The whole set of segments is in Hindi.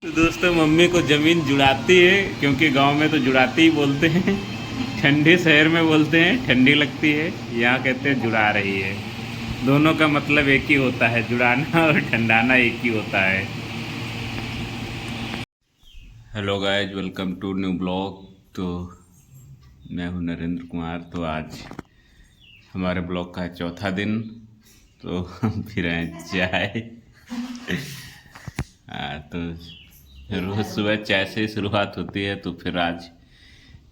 तो दोस्तों मम्मी को ज़मीन जुड़ाती है, क्योंकि गांव में तो जुड़ाती ही बोलते हैं। ठंडी शहर में बोलते हैं ठंडी लगती है, यहाँ कहते हैं जुड़ा रही है। दोनों का मतलब एक ही होता है, जुड़ाना और ठंडाना एक ही होता है। Hello guys, welcome to new blog. तो मैं हूँ नरेंद्र कुमार। तो आज हमारे ब्लॉग का चौथा दिन। तो हम फिर आए चाय। तो रोज़ सुबह चाय से शुरुआत होती है, तो फिर आज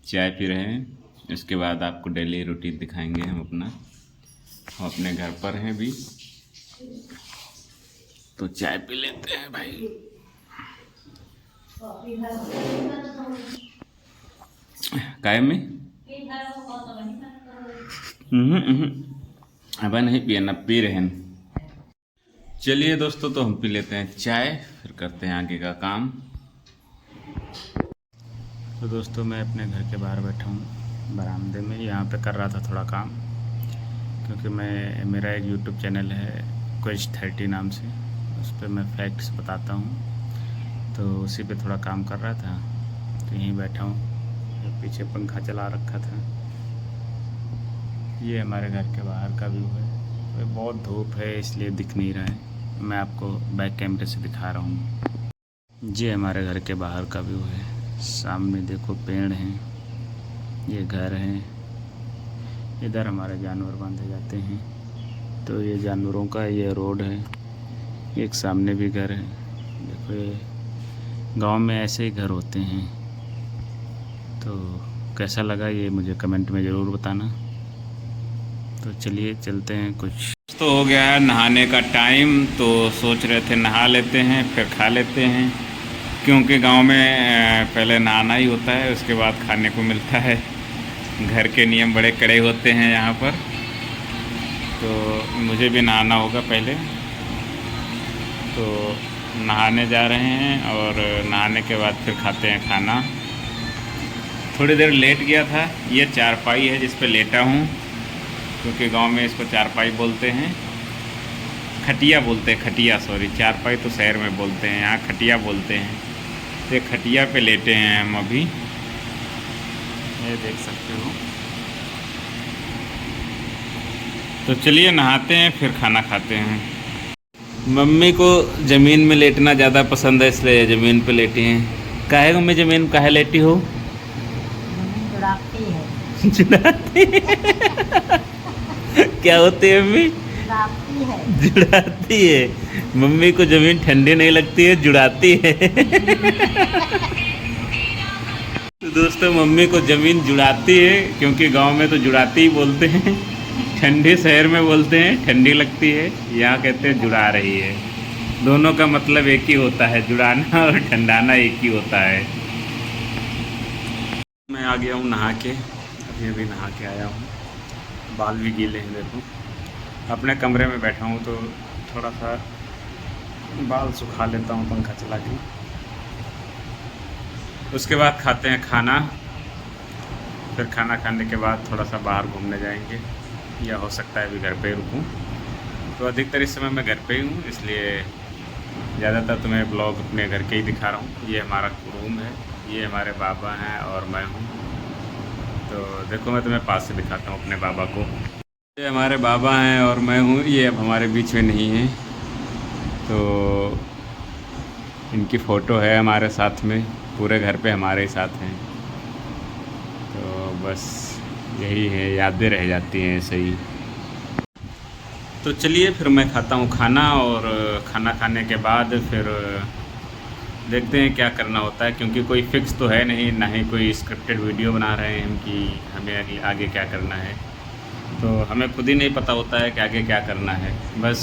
चाय पी रहे हैं। इसके बाद आपको डेली रूटीन दिखाएंगे हम अपना। हम अपने घर पर हैं भी, तो चाय पी लेते हैं भाई। काय में अब नहीं पिए ना, पी रहे हैं। चलिए दोस्तों, तो हम पी लेते हैं चाय, फिर करते हैं आगे का काम। तो दोस्तों मैं अपने घर के बाहर बैठा हूँ बरामदे में, यहाँ पे कर रहा था थोड़ा काम, क्योंकि मेरा एक यूट्यूब चैनल है क्विज 30 नाम से। उस पर मैं फैक्ट्स बताता हूँ, तो उसी पे थोड़ा काम कर रहा था। तो यहीं बैठा हूँ, पीछे पंखा चला रखा था। ये हमारे घर के बाहर का व्यू है। बहुत धूप है इसलिए दिख नहीं रहा है, मैं आपको बैक कैमरे से दिखा रहा हूँ। ये हमारे घर के बाहर का व्यू है। सामने देखो पेड़ हैं, ये घर है, इधर हमारे जानवर बांधे जाते हैं। तो ये जानवरों का ये रोड है। एक सामने भी घर है। देखो ये गांव में ऐसे ही घर होते हैं। तो कैसा लगा ये मुझे कमेंट में ज़रूर बताना। तो चलिए चलते हैं। कुछ तो हो गया है नहाने का टाइम, तो सोच रहे थे नहा लेते हैं फिर खा लेते हैं, क्योंकि गांव में पहले नहाना ही होता है, उसके बाद खाने को मिलता है। घर के नियम बड़े कड़े होते हैं यहाँ पर, तो मुझे भी नहाना होगा पहले। तो नहाने जा रहे हैं और नहाने के बाद फिर खाते हैं खाना। थोड़ी देर लेट गया था। ये चारपाई है जिस पे लेटा हूँ, क्योंकि गांव में इसको चारपाई बोलते हैं, खटिया बोलते हैं, खटिया सॉरी, चारपाई तो शहर में बोलते हैं, यहाँ खटिया बोलते हैं। तो खटिया पे लेटे हैं हम अभी, ये देख सकते हो। तो चलिए नहाते हैं फिर खाना खाते हैं। मम्मी को ज़मीन में लेटना ज़्यादा पसंद है, इसलिए ज़मीन पे लेटी हैं। काहे मम्मी ज़मीन काहे लेटी हो? जुड़ाती है। जुड़ाती क्या होती है मम्मी? जुड़ाती है। जुड़ाती है। मम्मी को ज़मीन ठंडी नहीं लगती है, जुड़ाती है। तो दोस्तों मम्मी को ज़मीन जुड़ाती है, क्योंकि गांव में तो जुड़ाती ही बोलते हैं। ठंडी शहर में बोलते हैं ठंडी लगती है, यहाँ कहते हैं जुड़ा रही है। दोनों का मतलब एक ही होता है, जुड़ाना और ठंडाना एक ही होता है। मैं आ गया हूँ नहा के, अभी नहा के आया हूँ। बाल भी गीले हैं देखो। अपने कमरे में बैठा हूँ तो थोड़ा सा बाल सुखा लेता हूँ पंखा चला के। उसके बाद खाते हैं खाना। फिर खाना खाने के बाद थोड़ा सा बाहर घूमने जाएंगे, या हो सकता है अभी घर पे ही रुकूँ। तो अधिकतर इस समय मैं घर पे ही हूँ, इसलिए ज़्यादातर तो मैं ब्लॉग अपने घर के ही दिखा रहा हूँ। ये हमारा रूम है, ये हमारे बाबा हैं और मैं हूँ। तो देखो मैं तुम्हें पास से दिखाता हूँ अपने बाबा को। ये हमारे बाबा हैं और मैं हूँ, ये अब हमारे बीच में नहीं है। तो इनकी फ़ोटो है हमारे साथ में, पूरे घर पे हमारे ही साथ हैं। तो बस यही है, यादें रह जाती हैं ऐसे ही। तो चलिए फिर मैं खाता हूँ खाना, और खाना खाने के बाद फिर देखते हैं क्या करना होता है, क्योंकि कोई फिक्स तो है नहीं, ना ही कोई स्क्रिप्टेड वीडियो बना रहे हैं हम कि हमें आगे क्या करना है। तो हमें खुद ही नहीं पता होता है कि आगे क्या करना है। बस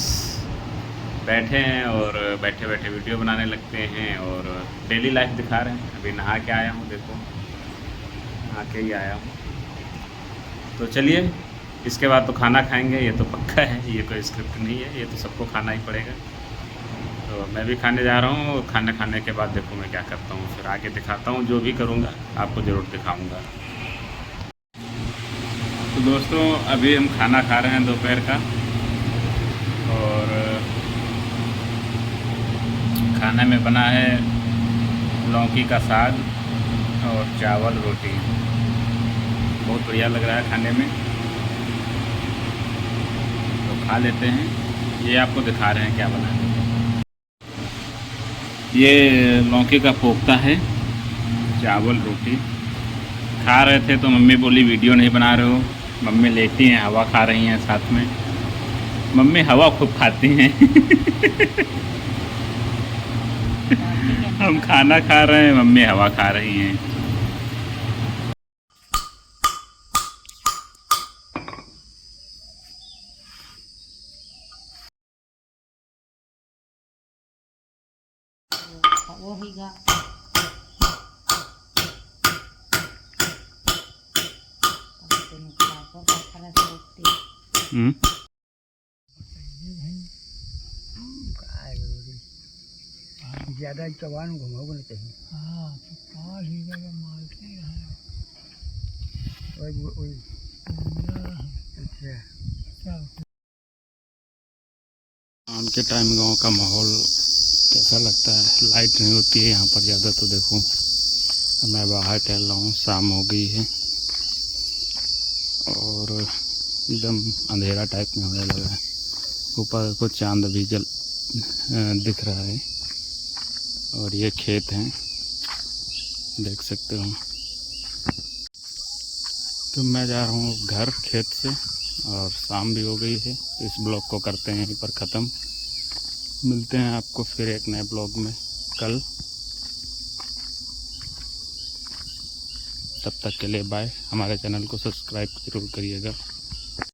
बैठे हैं और बैठे बैठे वीडियो बनाने लगते हैं और डेली लाइफ दिखा रहे हैं। अभी नहा के आया हूँ, देखो नहा के ही आया हूँ। तो चलिए इसके बाद तो खाना खाएंगे, ये तो पक्का है, ये कोई स्क्रिप्ट नहीं है, ये तो सबको खाना ही पड़ेगा। तो मैं भी खाने जा रहा हूँ। खाना खाने के बाद देखो मैं क्या करता हूँ, फिर आगे दिखाता हूँ। जो भी करूँगा आपको ज़रूर दिखाऊँगा। तो दोस्तों अभी हम खाना खा रहे हैं दोपहर का, और खाने में बना है लौकी का साग और चावल रोटी, बहुत बढ़िया लग रहा है खाने में। तो खा लेते हैं। ये आपको दिखा रहे हैं क्या बना है। ये लौकी का कोफ्ता है, चावल रोटी। खा रहे थे तो मम्मी बोली वीडियो नहीं बना रहे हो। मम्मी लेटी हैं, हवा खा रही हैं साथ में। मम्मी हवा खूब खाती हैं। हम खाना खा रहे हैं, मम्मी हवा खा रही हैं। वो हीगा ज्यादा जवान घुमाओगे नहीं कहीं। हाँ तो पाल ही जगह मारते हैं। वही अच्छा। शाम के टाइम गांव का माहौल कैसा लगता है। लाइट नहीं होती है यहाँ पर ज़्यादा। तो देखो मैं बाहर टहल रहा हूँ, शाम हो गई है और एकदम अंधेरा टाइप में होने लगा है। ऊपर को चांद भी दिख रहा है और ये खेत हैं, देख सकते हो। तो मैं जा रहा हूँ घर खेत से और शाम भी हो गई है। तो इस ब्लॉग को करते हैं यहीं पर ख़त्म। मिलते हैं आपको फिर एक नए ब्लॉग में कल। तब तक के लिए बाय। हमारे चैनल को सब्सक्राइब जरूर करिएगा।